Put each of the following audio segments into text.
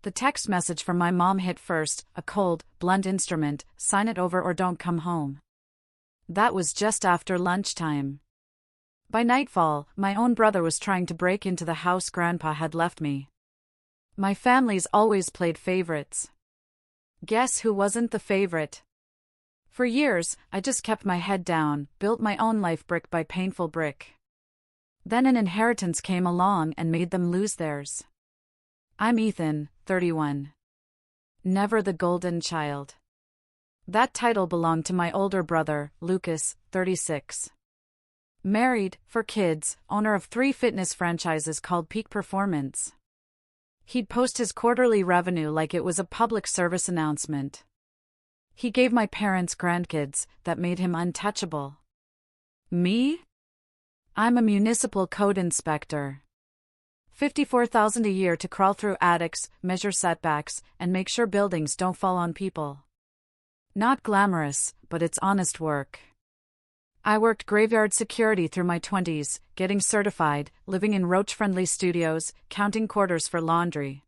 The text message from my mom hit first, a cold, blunt instrument, sign it over or don't come home. That was just after lunchtime. By nightfall, my own brother was trying to break into the house Grandpa had left me. My family's always played favorites. Guess who wasn't the favorite? For years, I just kept my head down, built my own life brick by painful brick. Then an inheritance came along and made them lose theirs. I'm Ethan, 31. Never the golden child. That title belonged to my older brother, Lucas, 36. Married, for kids, owner of 3 fitness franchises called Peak Performance. He'd post his quarterly revenue like it was a public service announcement. He gave my parents grandkids that made him untouchable. Me? I'm a municipal code inspector. $54,000 a year to crawl through attics, measure setbacks, and make sure buildings don't fall on people. Not glamorous, but it's honest work. I worked graveyard security through my 20s, getting certified, living in roach-friendly studios, counting quarters for laundry.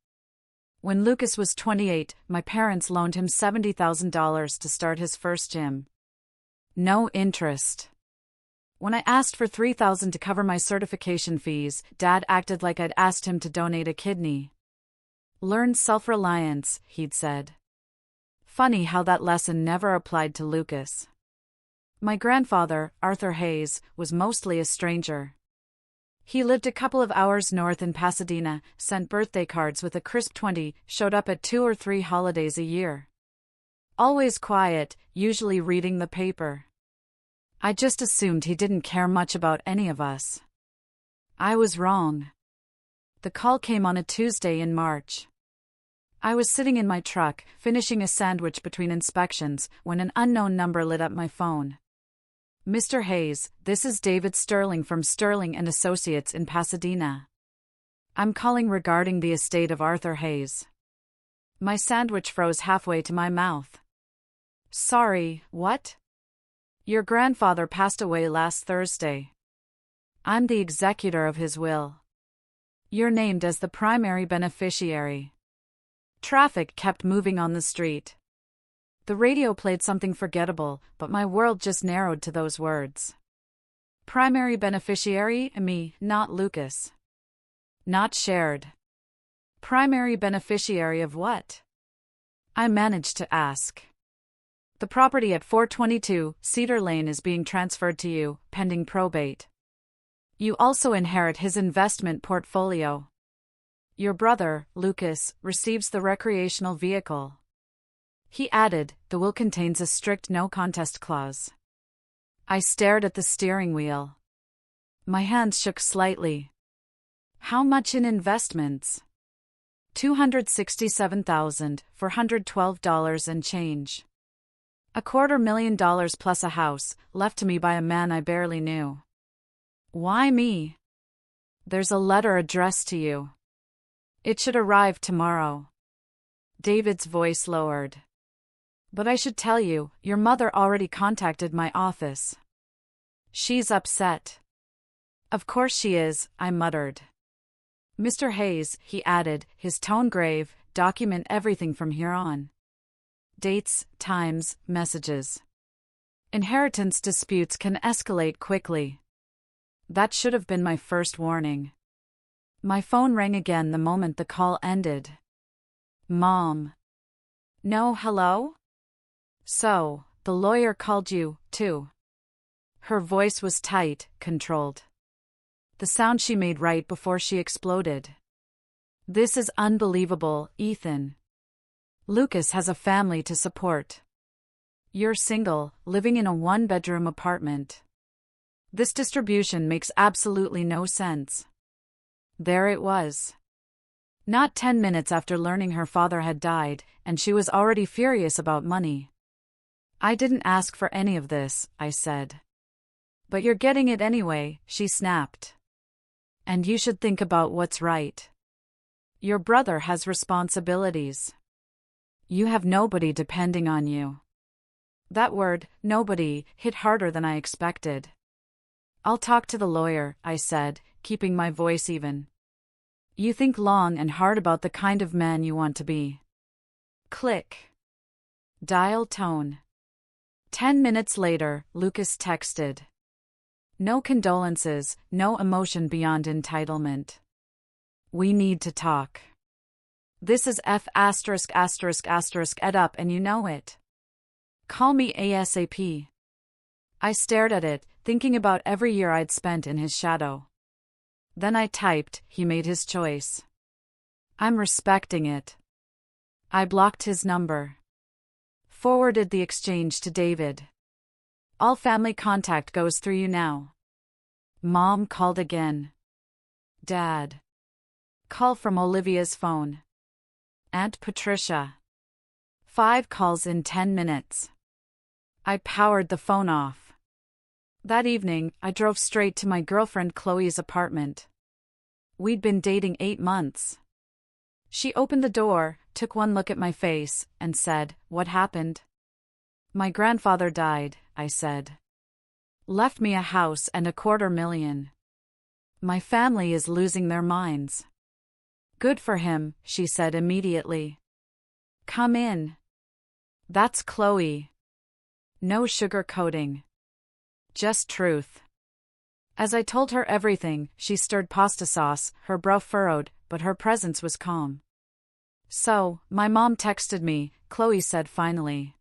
When Lucas was 28, my parents loaned him $70,000 to start his first gym. No interest. When I asked for $3,000 to cover my certification fees, Dad acted like I'd asked him to donate a kidney. Learn self-reliance, he'd said. Funny how that lesson never applied to Lucas. My grandfather, Arthur Hayes, was mostly a stranger. He lived a couple of hours north in Pasadena, sent birthday cards with a crisp 20, showed up at 2 or 3 holidays a year. Always quiet, usually reading the paper. I just assumed he didn't care much about any of us. I was wrong. The call came on a Tuesday in March. I was sitting in my truck, finishing a sandwich between inspections, when an unknown number lit up my phone. Mr. Hayes, this is David Sterling from Sterling and Associates in Pasadena. I'm calling regarding the estate of Arthur Hayes. My sandwich froze halfway to my mouth. Sorry, what? Your grandfather passed away last Thursday. I'm the executor of his will. You're named as the primary beneficiary. Traffic kept moving on the street. The radio played something forgettable, but my world just narrowed to those words. Primary beneficiary, me, not Lucas. Not shared. Primary beneficiary of what? I managed to ask. The property at 422 Cedar Lane is being transferred to you, pending probate. You also inherit his investment portfolio. Your brother, Lucas, receives the recreational vehicle. He added, the will contains a strict no-contest clause. I stared at the steering wheel. My hands shook slightly. How much in investments? $267,412 and change. $250,000 plus a house, left to me by a man I barely knew. Why me? There's a letter addressed to you. It should arrive tomorrow. David's voice lowered. But I should tell you, your mother already contacted my office. She's upset. Of course she is, I muttered. Mr. Hayes, he added, his tone grave, document everything from here on. Dates, times, messages. Inheritance disputes can escalate quickly. That should have been my first warning. My phone rang again the moment the call ended. Mom. No, hello? So, the lawyer called you, too. Her voice was tight, controlled. The sound she made right before she exploded. This is unbelievable, Ethan. Lucas has a family to support. You're single, living in a 1-bedroom apartment. This distribution makes absolutely no sense. There it was. Not 10 minutes after learning her father had died, and she was already furious about money. I didn't ask for any of this, I said. But you're getting it anyway, she snapped. And you should think about what's right. Your brother has responsibilities. You have nobody depending on you. That word, nobody, hit harder than I expected. I'll talk to the lawyer, I said, keeping my voice even. You think long and hard about the kind of man you want to be. Click. Dial tone. 10 minutes later, Lucas texted. No condolences, no emotion beyond entitlement. We need to talk. This is F*** ed up and you know it. Call me ASAP. I stared at it, thinking about every year I'd spent in his shadow. Then I typed, he made his choice. I'm respecting it. I blocked his number. Forwarded the exchange to David. All family contact goes through you now. Mom called again. Dad. Call from Olivia's phone. Aunt Patricia. 5 calls in 10 minutes. I powered the phone off. That evening, I drove straight to my girlfriend Chloe's apartment. We'd been dating 8 months. She opened the door, took one look at my face, and said, "What happened?" "My grandfather died," I said. "Left me a house and $250,000. My family is losing their minds." "Good for him," she said immediately. "Come in." That's Chloe. No sugarcoating. Just truth. As I told her everything, she stirred pasta sauce, her brow furrowed, but her presence was calm. "So, my mom texted me," Chloe said finally.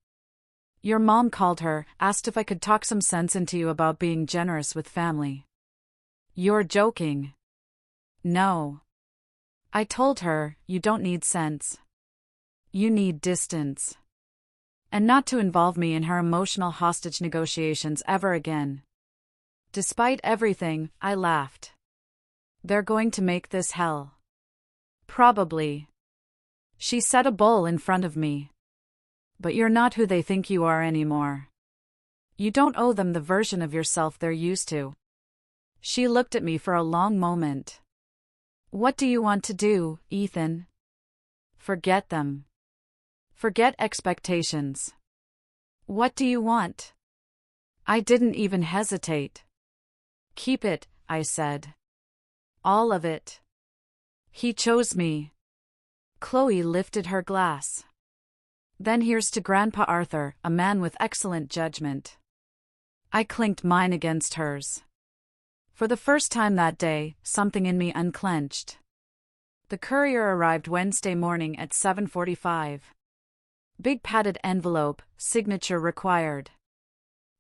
"Your mom called her, asked if I could talk some sense into you about being generous with family." "You're joking." "No." I told her, "You don't need sense. You need distance. And not to involve me in her emotional hostage negotiations ever again." Despite everything, I laughed. "They're going to make this hell." "Probably." She set a bowl in front of me. "But you're not who they think you are anymore. You don't owe them the version of yourself they're used to." She looked at me for a long moment. "What do you want to do, Ethan?" "Forget them. Forget expectations." "What do you want?" I didn't even hesitate. "Keep it," I said. "All of it." He chose me. Chloe lifted her glass. "Then here's to Grandpa Arthur, a man with excellent judgment." I clinked mine against hers. For the first time that day, something in me unclenched. The courier arrived Wednesday morning at 7:45. Big padded envelope, signature required.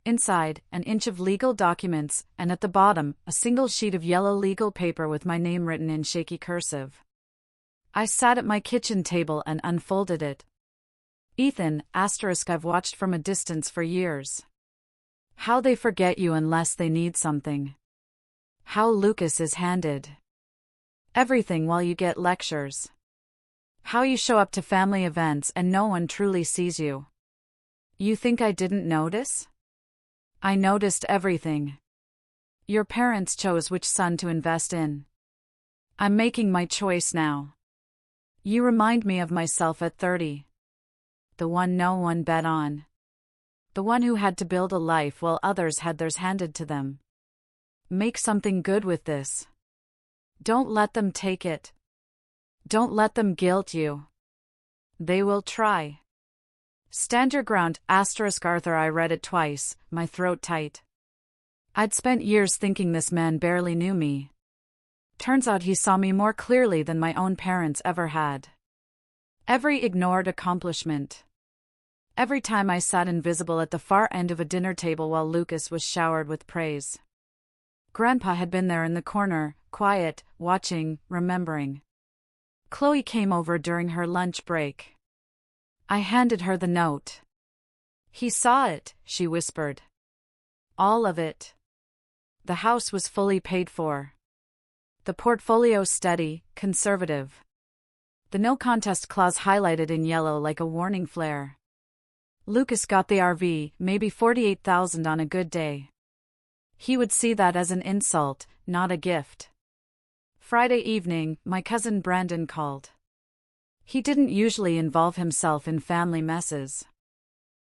Inside, an inch of legal documents, and at the bottom, a single sheet of yellow legal paper with my name written in shaky cursive. I sat at my kitchen table and unfolded it. "Ethan, I've watched from a distance for years. How they forget you unless they need something. How Lucas is handed everything while you get lectures. How you show up to family events and no one truly sees you. You think I didn't notice? I noticed everything. Your parents chose which son to invest in. I'm making my choice now. You remind me of myself at 30. The one no one bet on. The one who had to build a life while others had theirs handed to them. Make something good with this. Don't let them take it. Don't let them guilt you. They will try. Stand your ground, Arthur. I read it twice, my throat tight. I'd spent years thinking this man barely knew me. Turns out he saw me more clearly than my own parents ever had. Every ignored accomplishment. Every time I sat invisible at the far end of a dinner table while Lucas was showered with praise. Grandpa had been there in the corner, quiet, watching, remembering. Chloe came over during her lunch break. I handed her the note. "He saw it," she whispered. "All of it." The house was fully paid for. The portfolio steady, conservative. The no contest clause highlighted in yellow like a warning flare. Lucas got the RV, maybe $48,000 on a good day. He would see that as an insult, not a gift. Friday evening, my cousin Brandon called. He didn't usually involve himself in family messes.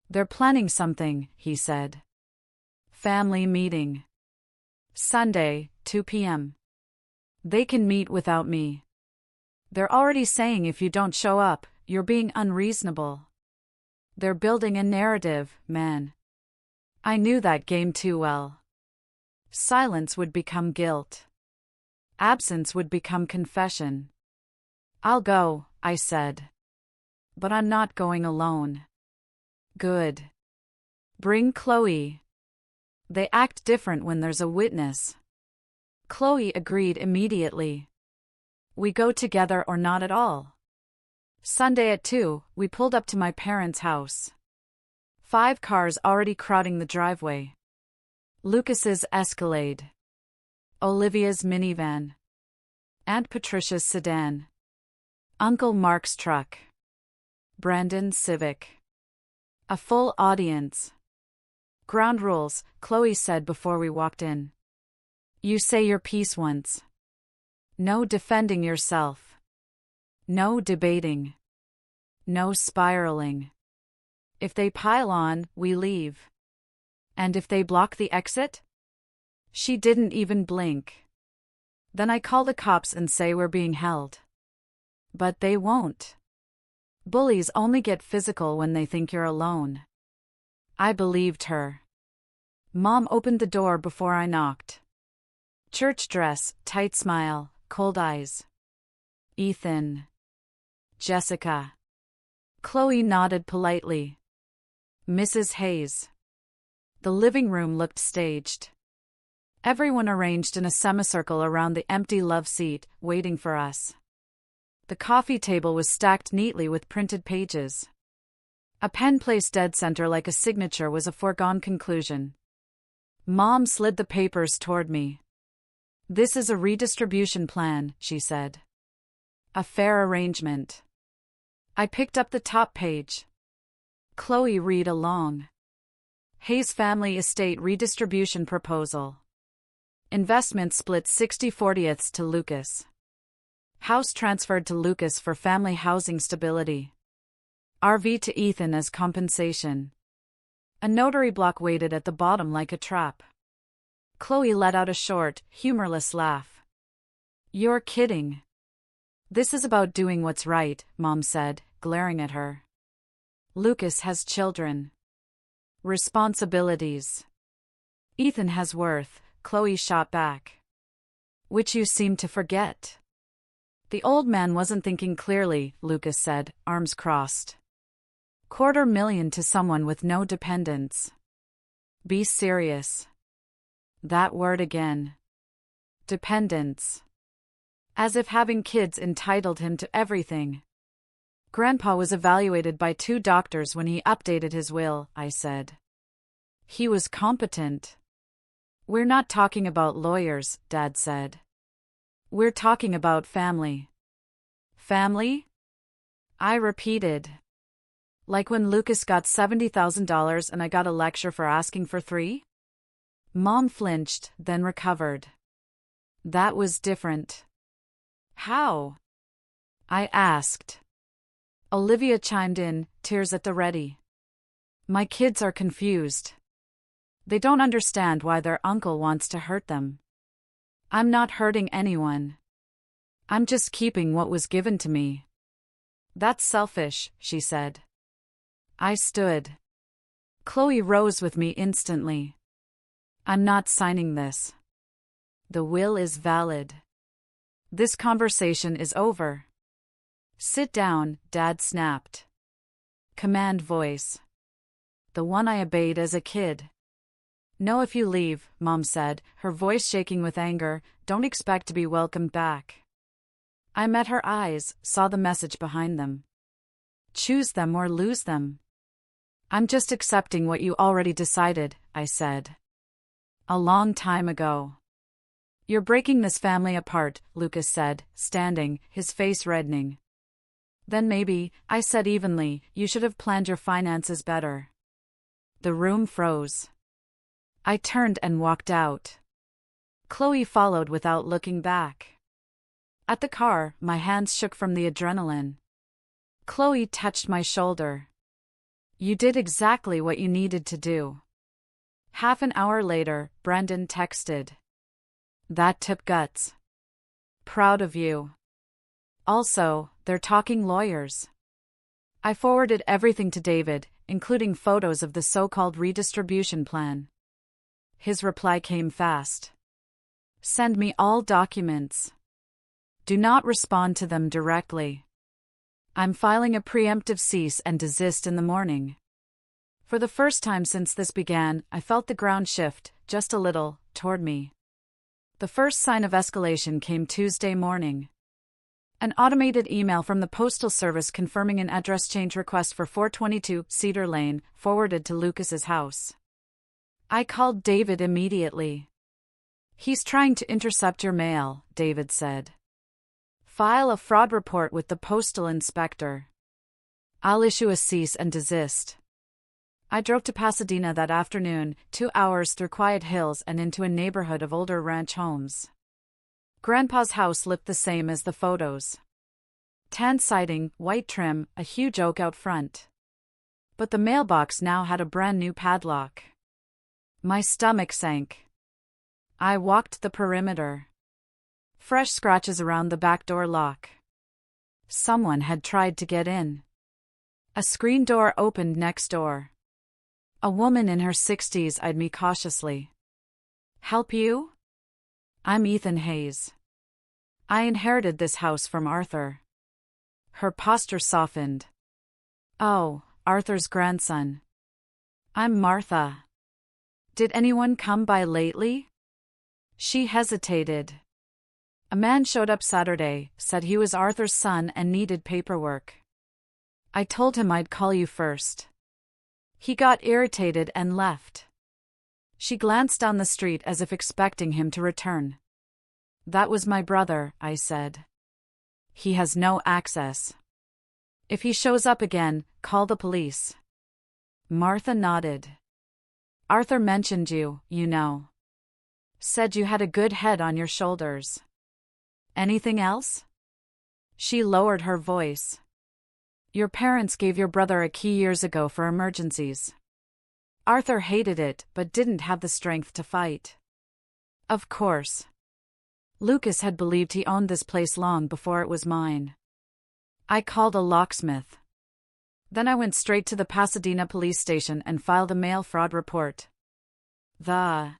"They're planning something," he said. "Family meeting. Sunday, 2 p.m. They can meet without me." They're already saying if you don't show up, you're being unreasonable. They're building a narrative, man. I knew that game too well. Silence would become guilt. Absence would become confession. I'll go, I said. But I'm not going alone. Good. Bring Chloe. They act different when there's a witness. Chloe agreed immediately. We go together or not at all. Sunday at 2, we pulled up to my parents' house. 5 cars already crowding the driveway. Lucas's Escalade. Olivia's minivan. Aunt Patricia's sedan. Uncle Mark's truck. Brandon's Civic. A full audience. Ground rules, Chloe said before we walked in. You say your piece once. No defending yourself. No debating. No spiraling. If they pile on, we leave. And if they block the exit? She didn't even blink. Then I call the cops and say we're being held. But they won't. Bullies only get physical when they think you're alone. I believed her. Mom opened the door before I knocked. Church dress, tight smile, cold eyes. Ethan. Jessica. Chloe nodded politely. Mrs. Hayes. The living room looked staged. Everyone arranged in a semicircle around the empty love seat, waiting for us. The coffee table was stacked neatly with printed pages. A pen placed dead center like a signature was a foregone conclusion. Mom slid the papers toward me. This is a redistribution plan, she said. A fair arrangement. I picked up the top page. Chloe read along. Hayes family estate redistribution proposal. Investment split 60/40ths to Lucas. House transferred to Lucas for family housing stability. RV to Ethan as compensation. A notary block waited at the bottom like a trap. Chloe let out a short, humorless laugh. You're kidding. This is about doing what's right, Mom said, glaring at her. Lucas has children. Responsibilities. Ethan has worth, Chloe shot back. Which you seem to forget. The old man wasn't thinking clearly, Lucas said, arms crossed. $250,000 to someone with no dependents. Be serious. That word again. Dependents. As if having kids entitled him to everything. Grandpa was evaluated by 2 doctors when he updated his will, I said. He was competent. We're not talking about lawyers, Dad said. We're talking about family. Family? I repeated. Like when Lucas got $70,000 and I got a lecture for asking for 3? Mom flinched, then recovered. That was different. How? I asked. Olivia chimed in, tears at the ready. My kids are confused. They don't understand why their uncle wants to hurt them. I'm not hurting anyone. I'm just keeping what was given to me. That's selfish, she said. I stood. Chloe rose with me instantly. I'm not signing this. The will is valid. This conversation is over. Sit down, Dad snapped. Command voice. The one I obeyed as a kid. No, if you leave, Mom said, her voice shaking with anger, don't expect to be welcomed back. I met her eyes, saw the message behind them. Choose them or lose them. I'm just accepting what you already decided, I said. A long time ago. You're breaking this family apart, Lucas said, standing, his face reddening. Then maybe, I said evenly, you should have planned your finances better. The room froze. I turned and walked out. Chloe followed without looking back. At the car, my hands shook from the adrenaline. Chloe touched my shoulder. You did exactly what you needed to do. Half an hour later, Brandon texted. That took guts. Proud of you. Also, they're talking lawyers. I forwarded everything to David, including photos of the so-called redistribution plan. His reply came fast. Send me all documents. Do not respond to them directly. I'm filing a preemptive cease and desist in the morning. For the first time since this began, I felt the ground shift, just a little, toward me. The first sign of escalation came Tuesday morning. An automated email from the Postal Service confirming an address change request for 422 Cedar Lane, forwarded to Lucas's house. I called David immediately. He's trying to intercept your mail, David said. File a fraud report with the postal inspector. I'll issue a cease and desist. I drove to Pasadena that afternoon, 2 hours through quiet hills and into a neighborhood of older ranch homes. Grandpa's house looked the same as the photos. Tan siding, white trim, a huge oak out front. But the mailbox now had a brand new padlock. My stomach sank. I walked the perimeter. Fresh scratches around the back door lock. Someone had tried to get in. A screen door opened next door. A woman in her 60s eyed me cautiously. Help you? I'm Ethan Hayes. I inherited this house from Arthur. Her posture softened. Oh, Arthur's grandson. I'm Martha. Did anyone come by lately? She hesitated. A man showed up Saturday, said he was Arthur's son and needed paperwork. I told him I'd call you first. He got irritated and left. She glanced down the street as if expecting him to return. That was my brother, I said. He has no access. If he shows up again, call the police. Martha nodded. Arthur mentioned you, you know. Said you had a good head on your shoulders. Anything else? She lowered her voice. Your parents gave your brother a key years ago for emergencies. Arthur hated it but didn't have the strength to fight. Of course. Lucas had believed he owned this place long before it was mine. I called a locksmith. Then I went straight to the Pasadena police station and filed a mail fraud report. The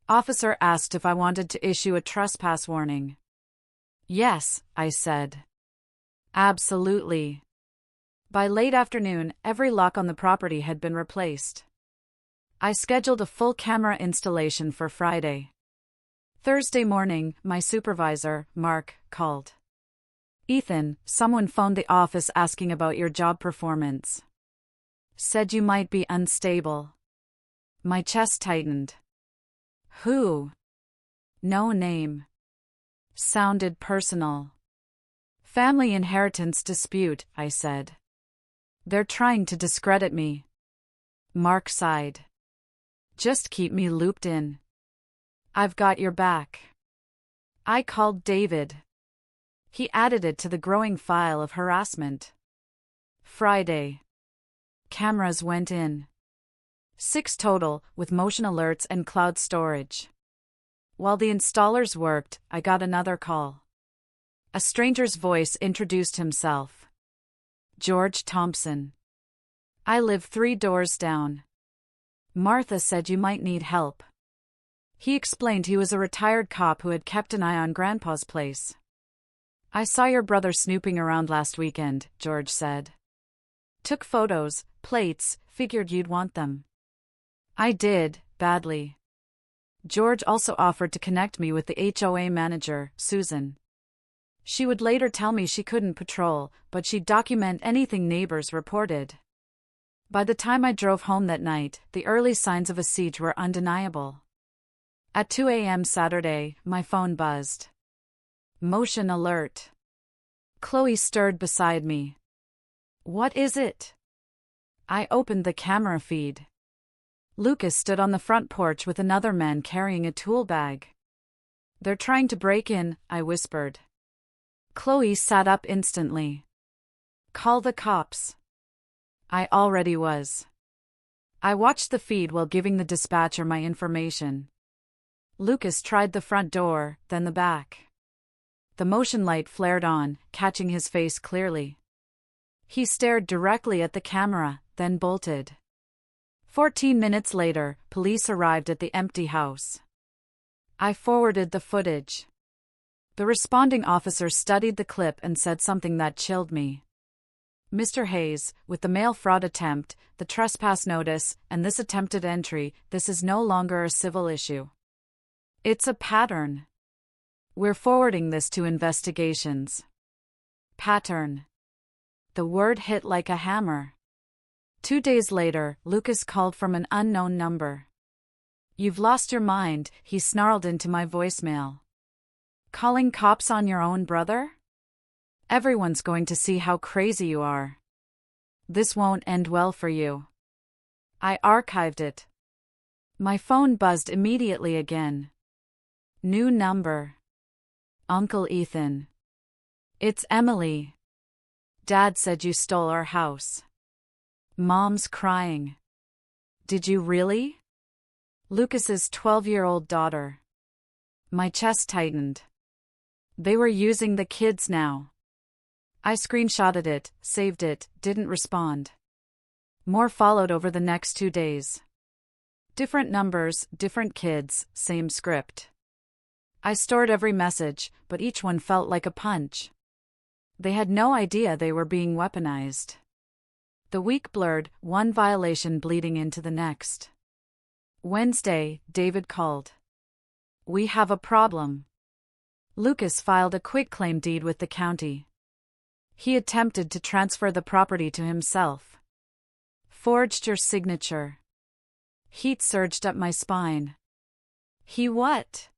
officer asked if I wanted to issue a trespass warning. Yes, I said. Absolutely. By late afternoon, every lock on the property had been replaced. I scheduled a full camera installation for Friday. Thursday morning, my supervisor, Mark, called. Ethan, someone phoned the office asking about your job performance. Said you might be unstable. My chest tightened. Who? No name. Sounded personal. Family inheritance dispute, I said. They're trying to discredit me. Mark sighed. Just keep me looped in. I've got your back. I called David. He added it to the growing file of harassment. Friday. Cameras went in. 6 total, with motion alerts and cloud storage. While the installers worked, I got another call. A stranger's voice introduced himself. George Thompson. I live 3 doors down. Martha said you might need help. He explained he was a retired cop who had kept an eye on Grandpa's place. I saw your brother snooping around last weekend, George said. Took photos, plates, figured you'd want them. I did, badly. George also offered to connect me with the HOA manager, Susan. She would later tell me she couldn't patrol, but she'd document anything neighbors reported. By the time I drove home that night, the early signs of a siege were undeniable. At 2 a.m. Saturday, my phone buzzed. Motion alert. Chloe stirred beside me. What is it? I opened the camera feed. Lucas stood on the front porch with another man carrying a tool bag. They're trying to break in, I whispered. Chloe sat up instantly. Call the cops. I already was. I watched the feed while giving the dispatcher my information. Lucas tried the front door, then the back. The motion light flared on, catching his face clearly. He stared directly at the camera, then bolted. 14 minutes later, police arrived at the empty house. I forwarded the footage. The responding officer studied the clip and said something that chilled me. Mr. Hayes, with the mail fraud attempt, the trespass notice, and this attempted entry, this is no longer a civil issue. It's a pattern. We're forwarding this to investigations. Pattern. The word hit like a hammer. 2 days later, Lucas called from an unknown number. "You've lost your mind," he snarled into my voicemail. "Calling cops on your own brother? Everyone's going to see how crazy you are. This won't end well for you." I archived it. My phone buzzed immediately again. New number. Uncle Ethan. "It's Emily. Dad said you stole our house." Mom's crying. "Did you really?" Lucas's 12-year-old daughter. My chest tightened. They were using the kids now. I screenshotted it, saved it, didn't respond. More followed over the next 2 days. Different numbers, different kids, same script. I stored every message, but each one felt like a punch. They had no idea they were being weaponized. The week blurred, one violation bleeding into the next. Wednesday, David called. "We have a problem." Lucas filed a quitclaim deed with the county. He attempted to transfer the property to himself. "Forged your signature." Heat surged up my spine. "He what?"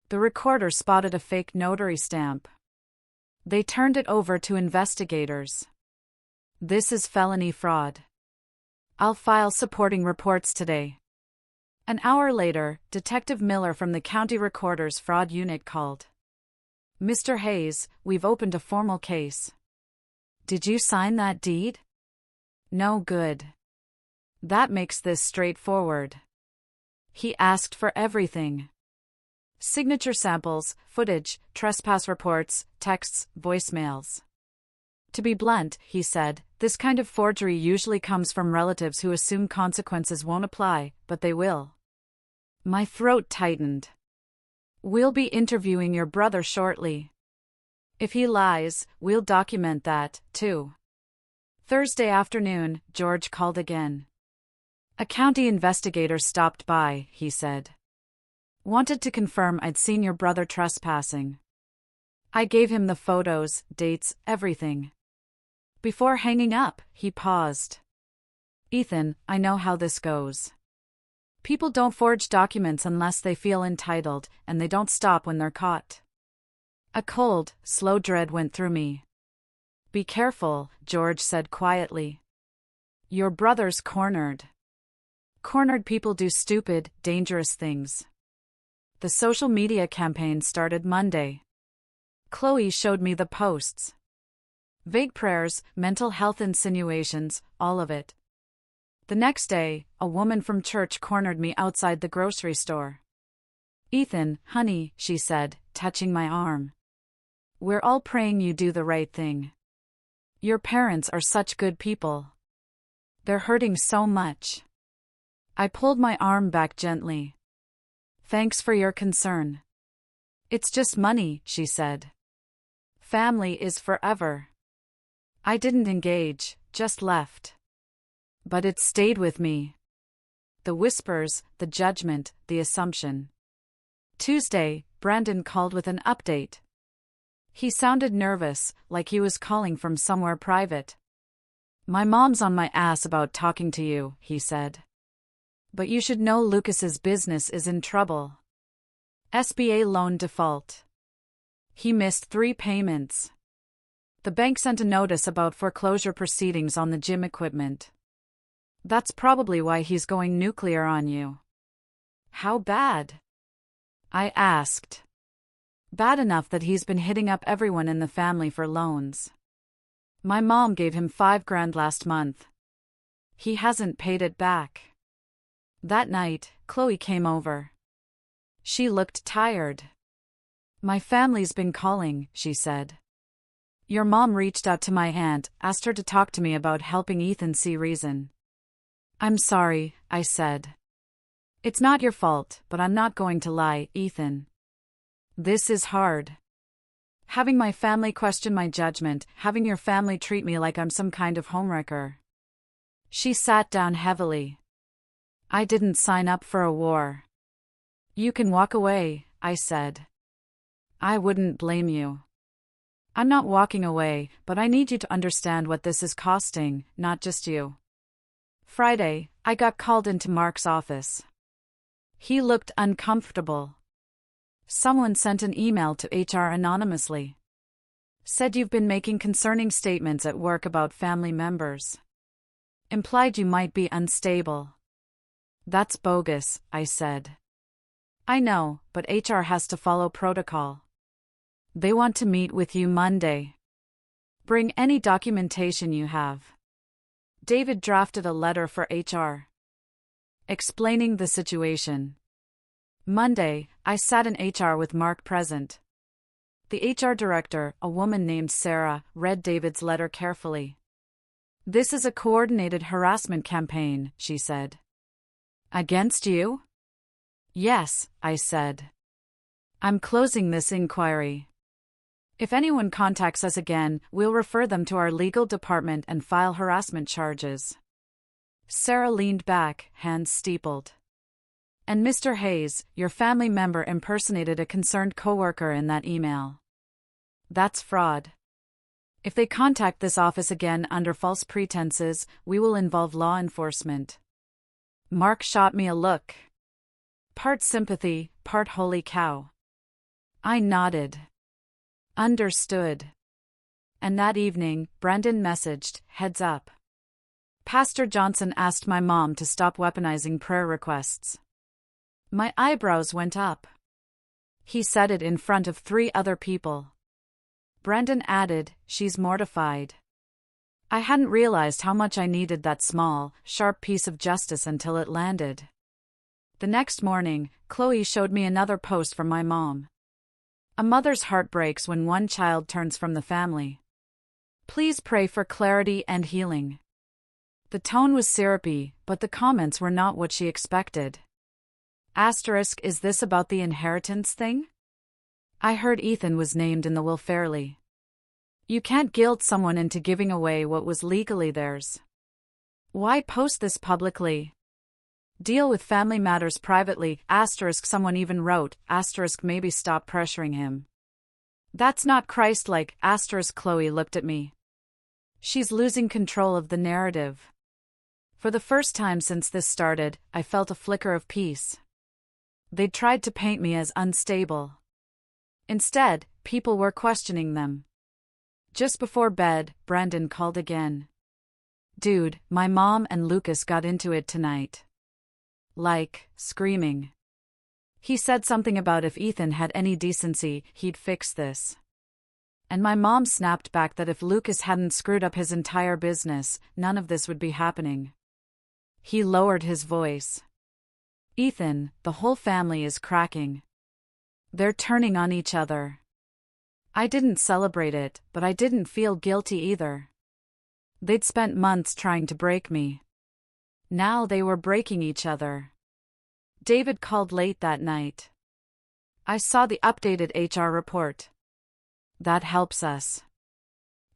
The recorder spotted a fake notary stamp. They turned it over to investigators. "This is felony fraud. I'll file supporting reports today." An hour later, Detective Miller from the county recorder's fraud unit called. "Mr. Hayes, we've opened a formal case." "Did you sign that deed?" "No good." "That makes this straightforward." He asked for everything. Signature samples, footage, trespass reports, texts, voicemails. "To be blunt," he said, "this kind of forgery usually comes from relatives who assume consequences won't apply, but they will." My throat tightened. "We'll be interviewing your brother shortly. If he lies, we'll document that, too." Thursday afternoon, George called again. "A county investigator stopped by," he said. "Wanted to confirm I'd seen your brother trespassing." I gave him the photos, dates, everything. Before hanging up, he paused. "Ethan, I know how this goes. People don't forge documents unless they feel entitled, and they don't stop when they're caught." A cold, slow dread went through me. "Be careful," George said quietly. "Your brother's cornered. Cornered people do stupid, dangerous things." The social media campaign started Monday. Chloe showed me the posts. Vague prayers, mental health insinuations, all of it. The next day, a woman from church cornered me outside the grocery store. "Ethan, honey," she said, touching my arm. "We're all praying you do the right thing. Your parents are such good people. They're hurting so much." I pulled my arm back gently. "Thanks for your concern." "It's just money," she said. "Family is forever." I didn't engage, just left. But it stayed with me. The whispers, the judgment, the assumption. Tuesday, Brandon called with an update. He sounded nervous, like he was calling from somewhere private. "My mom's on my ass about talking to you," he said. "But you should know Lucas's business is in trouble. SBA loan default. He missed 3 payments. The bank sent a notice about foreclosure proceedings on the gym equipment. That's probably why he's going nuclear on you." "How bad?" I asked. "Bad enough that he's been hitting up everyone in the family for loans. My mom gave him $5,000 last month. He hasn't paid it back." That night, Chloe came over. She looked tired. My family's been calling, she said. Your mom reached out to my aunt, asked her to talk to me about helping Ethan see reason. I'm sorry, I said. It's not your fault, but I'm not going to lie, Ethan. This is hard. Having my family question my judgment, having your family treat me like I'm some kind of homewrecker. She sat down heavily. I didn't sign up for a war. You can walk away, I said. I wouldn't blame you. I'm not walking away, but I need you to understand what this is costing, not just you. Friday, I got called into Mark's office. He looked uncomfortable. Someone sent an email to HR anonymously. Said you've been making concerning statements at work about family members. Implied you might be unstable. That's bogus, I said. I know, but HR has to follow protocol. They want to meet with you Monday. Bring any documentation you have. David drafted a letter for HR, explaining the situation. Monday, I sat in HR with Mark present. The HR director, a woman named Sarah, read David's letter carefully. This is a coordinated harassment campaign, she said. Against you? Yes, I said. I'm closing this inquiry. If anyone contacts us again, we'll refer them to our legal department and file harassment charges. Sarah leaned back, hands steepled. And Mr. Hayes, your family member impersonated a concerned coworker in that email. That's fraud. If they contact this office again under false pretenses, we will involve law enforcement. Mark shot me a look. Part sympathy, part holy cow. I nodded. Understood. And that evening, Brendan messaged, heads up. Pastor Johnson asked my mom to stop weaponizing prayer requests. My eyebrows went up. He said it in front of 3 other people. Brendan added, she's mortified. I hadn't realized how much I needed that small, sharp piece of justice until it landed. The next morning, Chloe showed me another post from my mom. A mother's heart breaks when one child turns from the family. Please pray for clarity and healing. The tone was syrupy, but the comments were not what she expected. Asterisk, is this about the inheritance thing? I heard Ethan was named in the will fairly. You can't guilt someone into giving away what was legally theirs. Why post this publicly? Deal with family matters privately, asterisk, someone even wrote, asterisk, maybe stop pressuring him. That's not Christ-like, asterisk. Chloe looked at me. She's losing control of the narrative. For the first time since this started, I felt a flicker of peace. They'd tried to paint me as unstable. Instead, people were questioning them. Just before bed, Brandon called again. Dude, my mom and Lucas got into it tonight. Like, screaming. He said something about if Ethan had any decency, he'd fix this. And my mom snapped back that if Lucas hadn't screwed up his entire business, none of this would be happening. He lowered his voice. Ethan, the whole family is cracking. They're turning on each other. I didn't celebrate it, but I didn't feel guilty either. They'd spent months trying to break me. Now they were breaking each other. David called late that night. I saw the updated HR report. That helps us.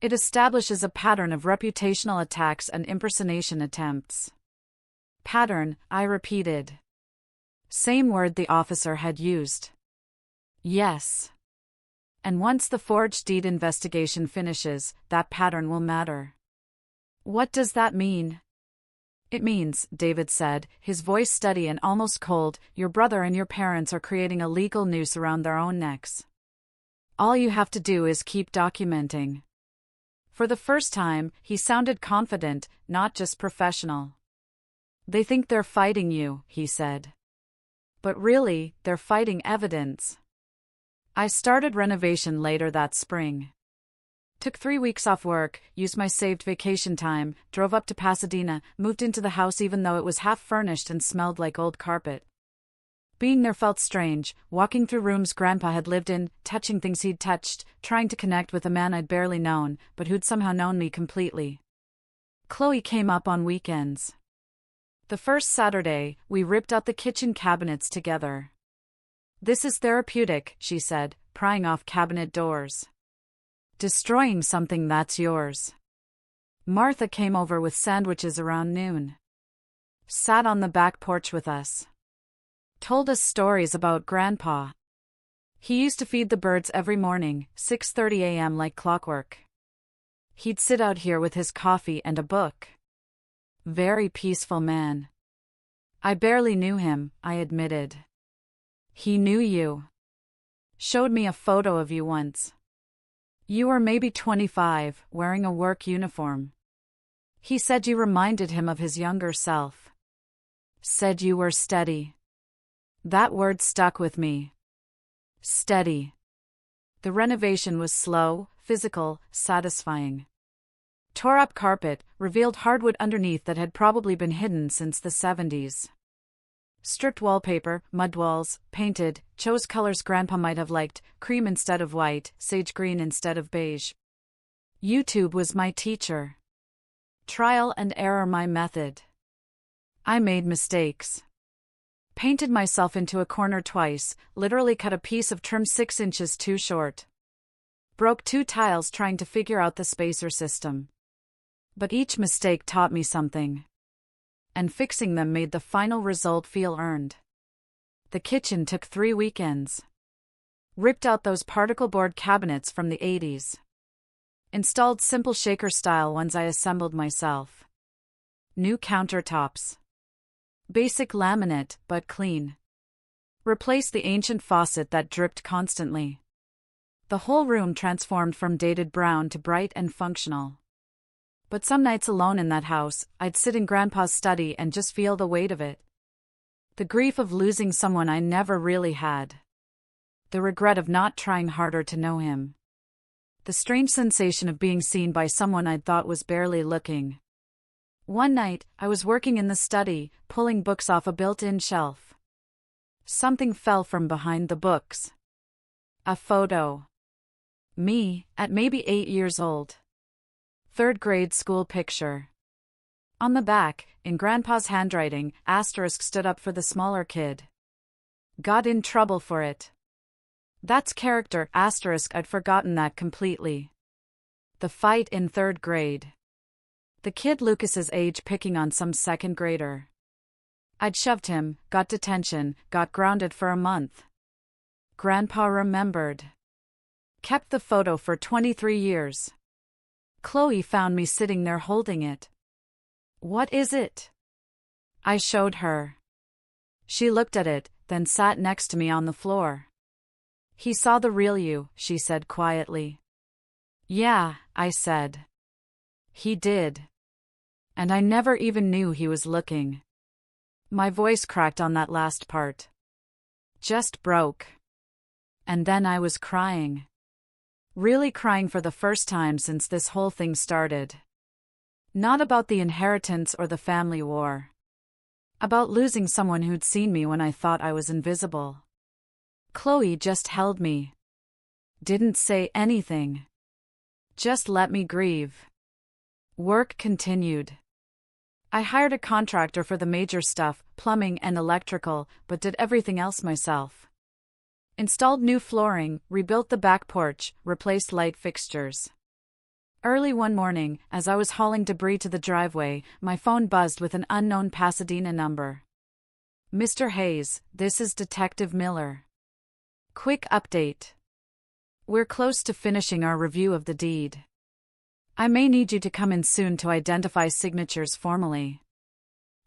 It establishes a pattern of reputational attacks and impersonation attempts. Pattern, I repeated. Same word the officer had used. Yes. And once the forged deed investigation finishes, that pattern will matter. What does that mean? It means, David said, his voice steady and almost cold, your brother and your parents are creating a legal noose around their own necks. All you have to do is keep documenting. For the first time, he sounded confident, not just professional. They think they're fighting you, he said. But really, they're fighting evidence. I started renovation later that spring. Took 3 weeks off work, used my saved vacation time, drove up to Pasadena, moved into the house even though it was half furnished and smelled like old carpet. Being there felt strange, walking through rooms Grandpa had lived in, touching things he'd touched, trying to connect with a man I'd barely known, but who'd somehow known me completely. Chloe came up on weekends. The first Saturday, we ripped out the kitchen cabinets together. "This is therapeutic," she said, prying off cabinet doors. "Destroying something that's yours." Martha came over with sandwiches around noon. Sat on the back porch with us. Told us stories about Grandpa. He used to feed the birds every morning, 6:30 a.m. like clockwork. He'd sit out here with his coffee and a book. Very peaceful man. I barely knew him, I admitted. "He knew you. Showed me a photo of you once. You were maybe 25, wearing a work uniform. He said you reminded him of his younger self. Said you were steady." That word stuck with me. Steady. The renovation was slow, physical, satisfying. Tore up carpet, revealed hardwood underneath that had probably been hidden since the 70s. Stripped wallpaper, mud walls, painted, chose colors Grandpa might have liked, cream instead of white, sage green instead of beige. YouTube was my teacher. Trial and error my method. I made mistakes. Painted myself into a corner twice, literally cut a piece of trim 6 inches too short. Broke 2 tiles trying to figure out the spacer system. But each mistake taught me something. And fixing them made the final result feel earned. The kitchen took 3 weekends. Ripped out those particle board cabinets from the 80s. Installed simple shaker-style ones I assembled myself. New countertops. Basic laminate, but clean. Replaced the ancient faucet that dripped constantly. The whole room transformed from dated brown to bright and functional. But some nights alone in that house, I'd sit in Grandpa's study and just feel the weight of it. The grief of losing someone I never really had. The regret of not trying harder to know him. The strange sensation of being seen by someone I'd thought was barely looking. One night, I was working in the study, pulling books off a built-in shelf. Something fell from behind the books. A photo. Me, at maybe 8 years old. 3rd grade school picture. On the back, in Grandpa's handwriting, asterisk stood up for the smaller kid. Got in trouble for it. That's character, asterisk, I'd forgotten that completely. The fight in 3rd grade. The kid Lucas's age picking on some 2nd grader. I'd shoved him, got detention, got grounded for a month. Grandpa remembered. Kept the photo for 23 years. Chloe found me sitting there holding it. "What is it?" I showed her. She looked at it, then sat next to me on the floor. "He saw the real you," she said quietly. "Yeah," I said. "He did. And I never even knew he was looking." My voice cracked on that last part. Just broke. And then I was crying. Really crying for the first time since this whole thing started. Not about the inheritance or the family war. About losing someone who'd seen me when I thought I was invisible. Chloe just held me. Didn't say anything. Just let me grieve. Work continued. I hired a contractor for the major stuff, plumbing and electrical, but did everything else myself. Installed new flooring, rebuilt the back porch, replaced light fixtures. Early one morning, as I was hauling debris to the driveway, my phone buzzed with an unknown Pasadena number. "Mr. Hayes, this is Detective Miller. Quick update. We're close to finishing our review of the deed. I may need you to come in soon to identify signatures formally."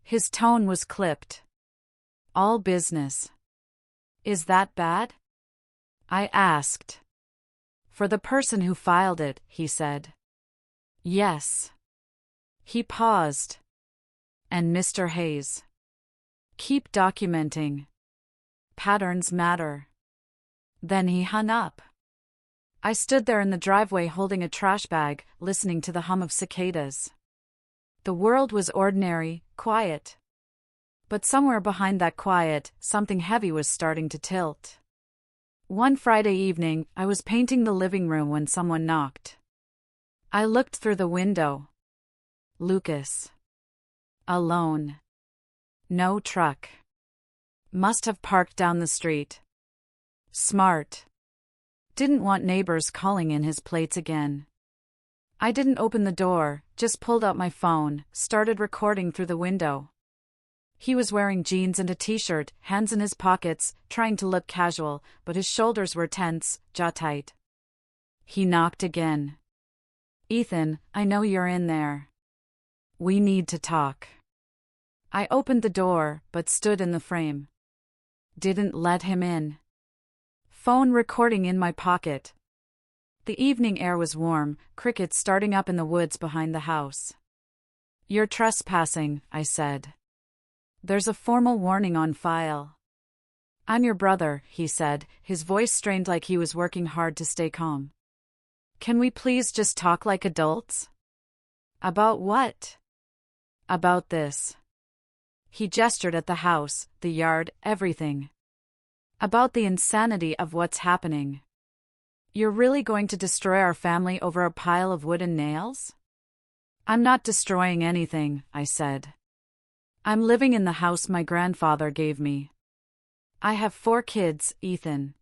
His tone was clipped. "All business." "Is that bad?" I asked. "For the person who filed it," he said. "Yes." He paused. "And Mr. Hayes. Keep documenting. Patterns matter." Then he hung up. I stood there in the driveway holding a trash bag, listening to the hum of cicadas. The world was ordinary, quiet. But somewhere behind that quiet, something heavy was starting to tilt. One Friday evening, I was painting the living room when someone knocked. I looked through the window. Lucas. Alone. No truck. Must have parked down the street. Smart. Didn't want neighbors calling in his plates again. I didn't open the door, just pulled out my phone, started recording through the window. He was wearing jeans and a t-shirt, hands in his pockets, trying to look casual, but his shoulders were tense, jaw tight. He knocked again. Ethan, I know you're in there. We need to talk. I opened the door, but stood in the frame. Didn't let him in. Phone recording in my pocket. The evening air was warm, crickets starting up in the woods behind the house. You're trespassing, I said. There's a formal warning on file. I'm your brother, he said, his voice strained like he was working hard to stay calm. Can we please just talk like adults? About what? About this. He gestured at the house, the yard, everything. About the insanity of what's happening. You're really going to destroy our family over a pile of wooden nails? I'm not destroying anything, I said. I'm living in the house my grandfather gave me. I have 4 kids, Ethan.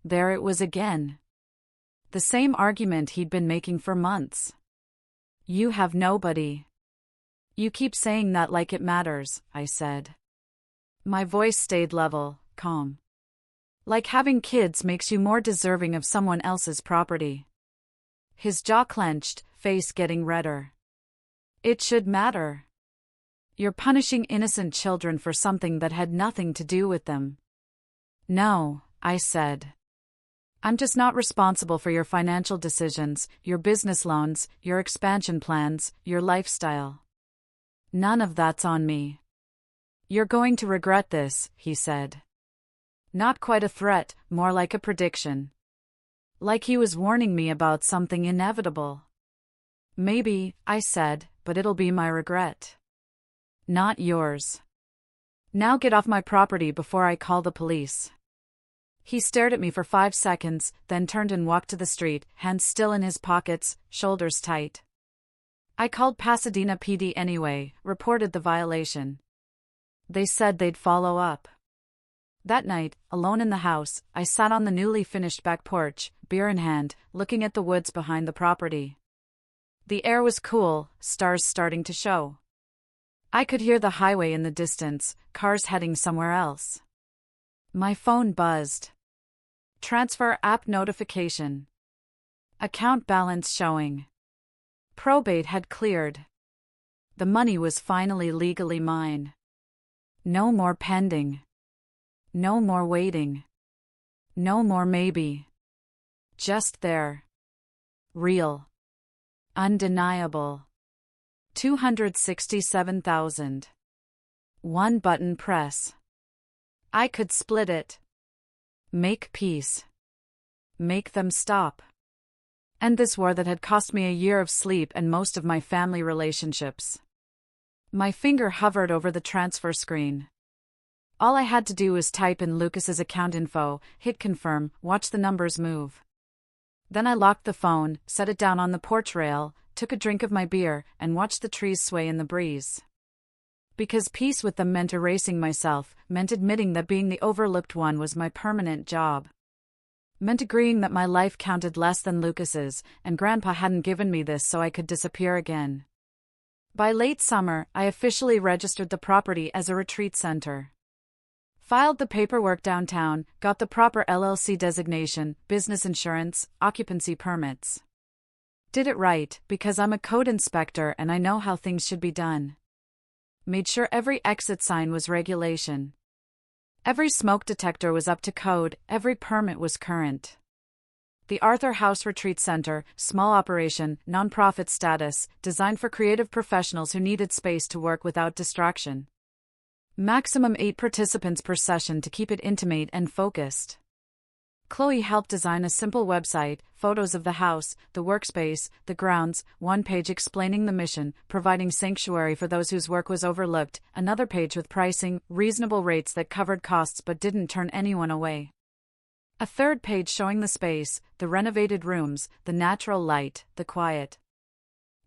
There it was again. The same argument he'd been making for months. You have nobody. You keep saying that like it matters, I said. My voice stayed level, calm. Like having kids makes you more deserving of someone else's property. His jaw clenched, face getting redder. It should matter. You're punishing innocent children for something that had nothing to do with them. No, I said. I'm just not responsible for your financial decisions, your business loans, your expansion plans, your lifestyle. None of that's on me. You're going to regret this, he said. Not quite a threat, more like a prediction. Like he was warning me about something inevitable. Maybe, I said, but it'll be my regret. Not yours. Now get off my property before I call the police. He stared at me for 5 seconds, then turned and walked to the street, hands still in his pockets, shoulders tight. I called Pasadena PD anyway, reported the violation. They said they'd follow up. That night, alone in the house, I sat on the newly finished back porch, beer in hand, looking at the woods behind the property. The air was cool, stars starting to show. I could hear the highway in the distance, cars heading somewhere else. My phone buzzed. Transfer app notification. Account balance showing. Probate had cleared. The money was finally legally mine. No more pending. No more waiting. No more maybe. Just there. Real. Undeniable. 267,000. One button press. I could split it. Make peace. Make them stop. End this war that had cost me a year of sleep and most of my family relationships. My finger hovered over the transfer screen. All I had to do was type in Lucas's account info, hit confirm, watch the numbers move. Then I locked the phone, set it down on the porch rail, took a drink of my beer, and watched the trees sway in the breeze. Because peace with them meant erasing myself, meant admitting that being the overlooked one was my permanent job. Meant agreeing that my life counted less than Lucas's, and Grandpa hadn't given me this so I could disappear again. By late summer, I officially registered the property as a retreat center. Filed the paperwork downtown, got the proper LLC designation, business insurance, occupancy permits. Did it right, because I'm a code inspector and I know how things should be done. Made sure every exit sign was regulation. Every smoke detector was up to code, every permit was current. The Arthur House Retreat Center, small operation, nonprofit status, designed for creative professionals who needed space to work without distraction. Maximum 8 participants per session to keep it intimate and focused. Chloe helped design a simple website, photos of the house, the workspace, the grounds, one page explaining the mission, providing sanctuary for those whose work was overlooked, another page with pricing, reasonable rates that covered costs but didn't turn anyone away. A third page showing the space, the renovated rooms, the natural light, the quiet.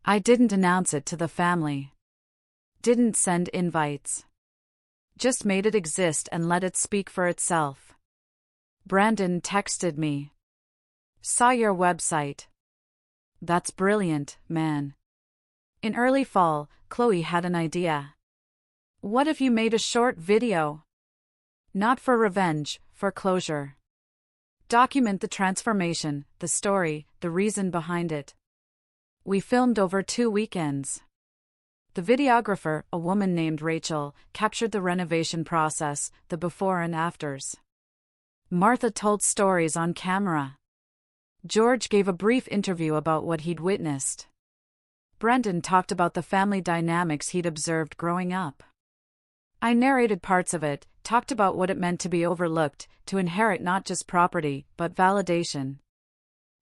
I didn't announce it to the family. Didn't send invites. Just made it exist and let it speak for itself. Brandon texted me. Saw your website. That's brilliant, man. In early fall, Chloe had an idea. What if you made a short video? Not for revenge, for closure. Document the transformation, the story, the reason behind it. We filmed over 2 weekends. The videographer, a woman named Rachel, captured the renovation process, the before and afters. Martha told stories on camera. George gave a brief interview about what he'd witnessed. Brendan talked about the family dynamics he'd observed growing up. I narrated parts of it, talked about what it meant to be overlooked, to inherit not just property, but validation.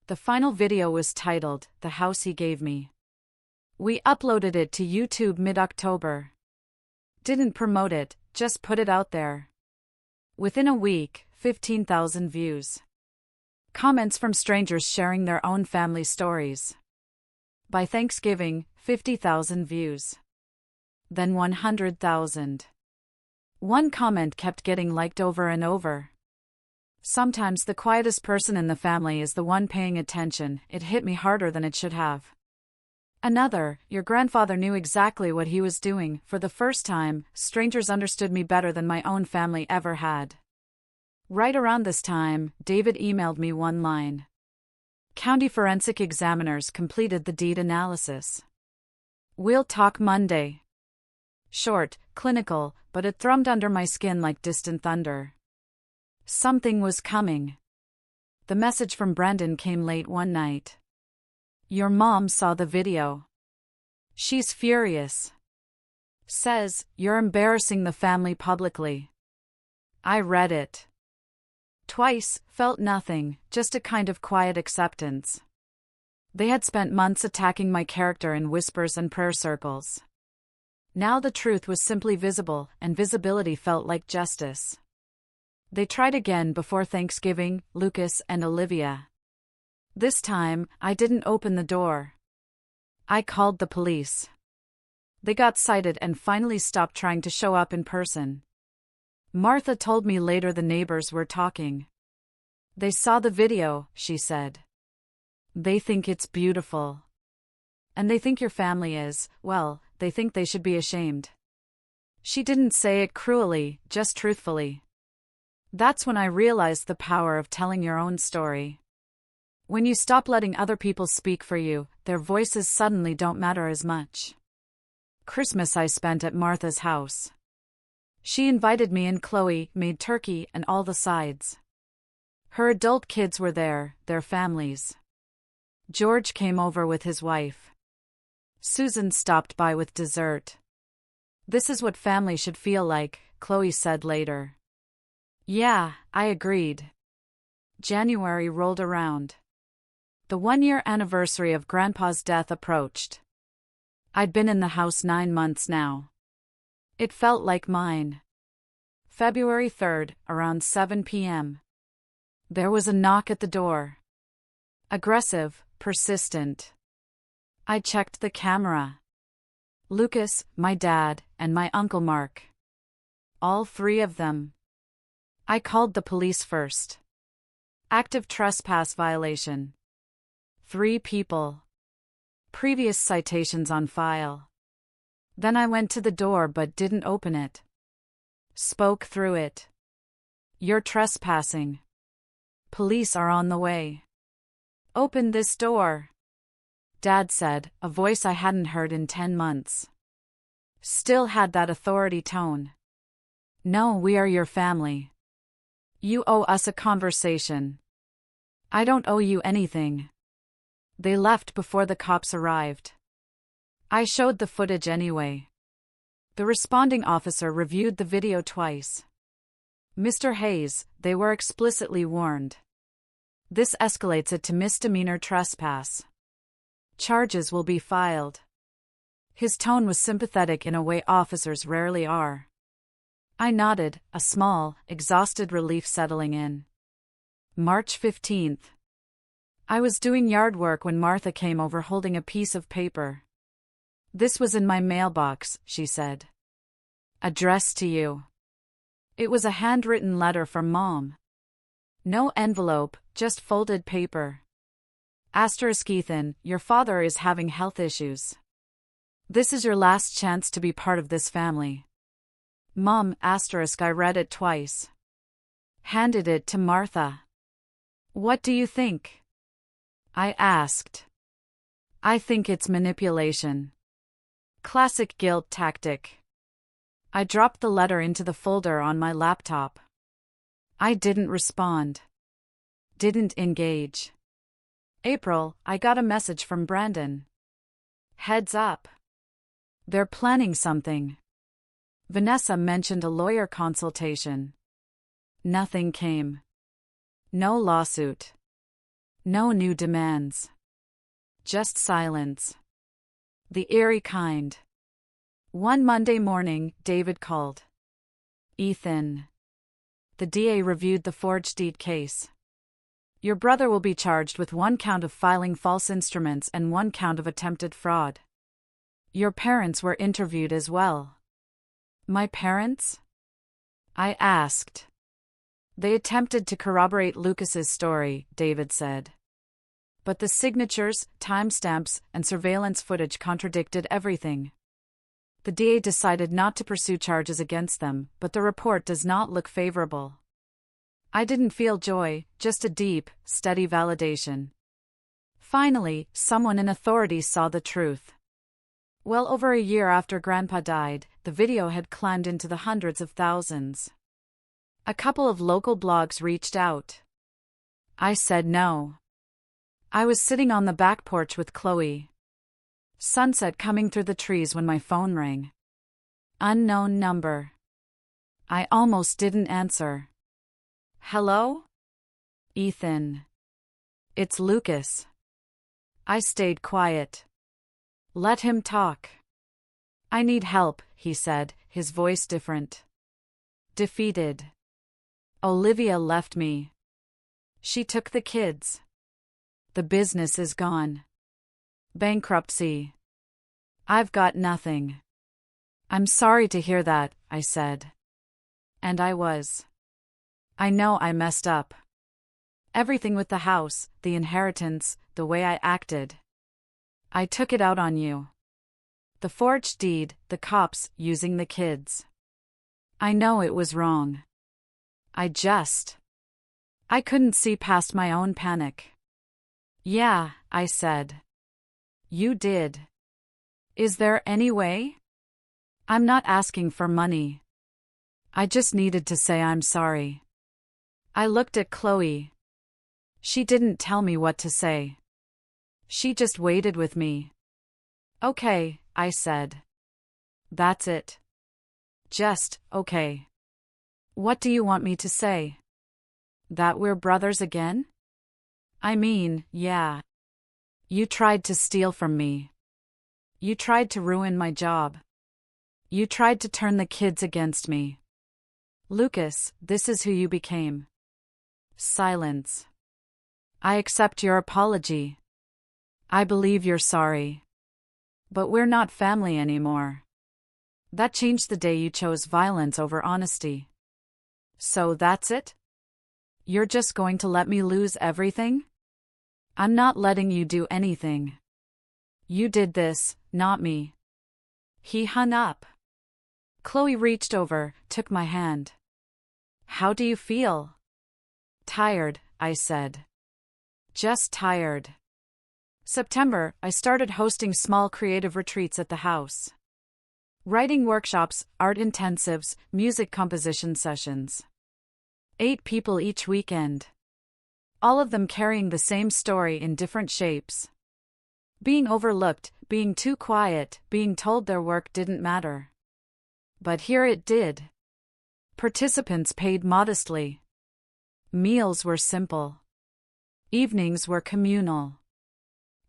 The final video was titled, "The House He Gave Me." We uploaded it to YouTube mid-October. Didn't promote it, just put it out there. Within a week, 15,000 views. Comments from strangers sharing their own family stories. By Thanksgiving, 50,000 views. Then 100,000. One comment kept getting liked over and over. Sometimes the quietest person in the family is the one paying attention. It hit me harder than it should have. Another, your grandfather knew exactly what he was doing. For the first time, strangers understood me better than my own family ever had. Right around this time, David emailed me one line. County forensic examiners completed the deed analysis. We'll talk Monday. Short, clinical, but it thrummed under my skin like distant thunder. Something was coming. The message from Brendan came late one night. Your mom saw the video. She's furious. Says, you're embarrassing the family publicly. I read it. Twice, felt nothing, just a kind of quiet acceptance. They had spent months attacking my character in whispers and prayer circles. Now the truth was simply visible, and visibility felt like justice. They tried again before Thanksgiving, Lucas and Olivia. This time, I didn't open the door. I called the police. They got cited and finally stopped trying to show up in person. Martha told me later the neighbors were talking. They saw the video, she said. They think it's beautiful. And they think your family is, well, they think they should be ashamed. She didn't say it cruelly, just truthfully. That's when I realized the power of telling your own story. When you stop letting other people speak for you, their voices suddenly don't matter as much. Christmas I spent at Martha's house. She invited me and Chloe, made turkey and all the sides. Her adult kids were there, their families. George came over with his wife. Susan stopped by with dessert. This is what family should feel like, Chloe said later. Yeah, I agreed. January rolled around. The 1-year anniversary of Grandpa's death approached. I'd been in the house 9 months now. It felt like mine. February 3rd, around 7 p.m. There was a knock at the door. Aggressive, persistent. I checked the camera. Lucas, my dad, and my Uncle Mark. All 3 of them. I called the police first. Active trespass violation. 3 people. Previous citations on file. Then I went to the door but didn't open it. Spoke through it. You're trespassing. Police are on the way. Open this door. Dad said, a voice I hadn't heard in 10 months. Still had that authority tone. No, we are your family. You owe us a conversation. I don't owe you anything. They left before the cops arrived. I showed the footage anyway. The responding officer reviewed the video twice. Mr. Hayes, they were explicitly warned. This escalates it to misdemeanor trespass. Charges will be filed. His tone was sympathetic in a way officers rarely are. I nodded, a small, exhausted relief settling in. March 15th. I was doing yard work when Martha came over holding a piece of paper. "This was in my mailbox," she said. "Addressed to you." It was a handwritten letter from Mom. No envelope, just folded paper. Ethan, your father is having health issues. This is your last chance to be part of this family. Mom, I read it twice. Handed it to Martha. "What do you think?" I asked. "I think it's manipulation. Classic guilt tactic." I dropped the letter into the folder on my laptop. I didn't respond. Didn't engage. April, I got a message from Brandon. "Heads up. They're planning something." Vanessa mentioned a lawyer consultation. Nothing came. No lawsuit. No new demands. Just silence. The eerie kind. One Monday morning, David called. "Ethan." The DA reviewed the forged deed case. "Your brother will be charged with 1 count of filing false instruments and 1 count of attempted fraud. Your parents were interviewed as well." "My parents?" I asked. "They attempted to corroborate Lucas's story," David said. "But the signatures, timestamps, and surveillance footage contradicted everything. The DA decided not to pursue charges against them, but the report does not look favorable." I didn't feel joy, just a deep, steady validation. Finally, someone in authority saw the truth. Well over a year after Grandpa died, the video had climbed into the hundreds of thousands. A couple of local blogs reached out. I said no. I was sitting on the back porch with Chloe. Sunset coming through the trees when my phone rang. Unknown number. I almost didn't answer. "Hello? Ethan." "It's Lucas." I stayed quiet. "Let him talk." "I need help," he said, his voice different. Defeated. "Olivia left me. She took the kids. The business is gone. Bankruptcy. I've got nothing." "I'm sorry to hear that," I said. And I was. I know I messed up. Everything with the house, the inheritance, the way I acted. I took it out on you. The forged deed, the cops using the kids. I know it was wrong. I couldn't see past my own panic. "Yeah," I said. "You did. Is there any way?" "I'm not asking for money. I just needed to say I'm sorry." I looked at Chloe. She didn't tell me what to say. She just waited with me. "Okay," I said. "That's it. Just, okay. What do you want me to say? That we're brothers again? I mean, yeah. You tried to steal from me. You tried to ruin my job. You tried to turn the kids against me. Lucas, this is who you became." Silence. "I accept your apology. I believe you're sorry. But we're not family anymore. That changed the day you chose violence over honesty. So that's it? You're just going to let me lose everything? I'm not letting you do anything. You did this, not me." He hung up. Chloe reached over, took my hand. "How do you feel?" "Tired," I said. "Just tired." September, I started hosting small creative retreats at the house. Writing workshops, art intensives, music composition sessions. 8 people each weekend. All of them carrying the same story in different shapes. Being overlooked, being too quiet, being told their work didn't matter. But here it did. Participants paid modestly. Meals were simple. Evenings were communal.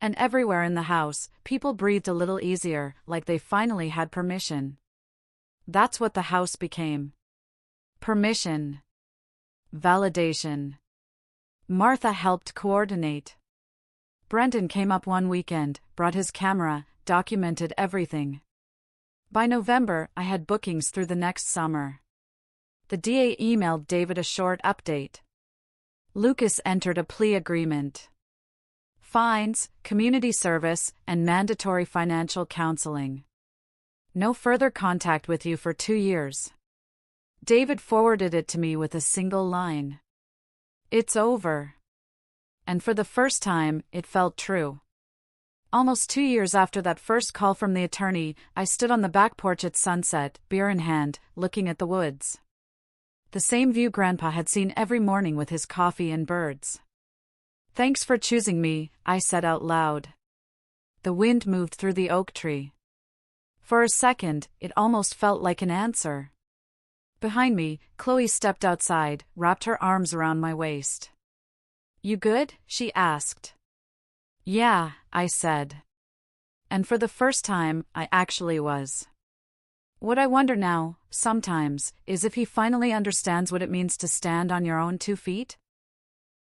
And everywhere in the house, people breathed a little easier, like they finally had permission. That's what the house became. Permission. Validation. Martha helped coordinate. Brendan came up one weekend, brought his camera, documented everything. By November, I had bookings through the next summer. The DA emailed David a short update. Lucas entered a plea agreement. Fines, community service, and mandatory financial counseling. No further contact with you for 2 years. David forwarded it to me with a single line. It's over. And for the first time, it felt true. Almost 2 years after that first call from the attorney, I stood on the back porch at sunset, beer in hand, looking at the woods. The same view Grandpa had seen every morning with his coffee and birds. Thanks for choosing me, I said out loud. The wind moved through the oak tree. For a second, it almost felt like an answer. Behind me, Chloe stepped outside, wrapped her arms around my waist. You good? She asked. Yeah, I said. And for the first time, I actually was. What I wonder now, sometimes, is if he finally understands what it means to stand on your own 2 feet?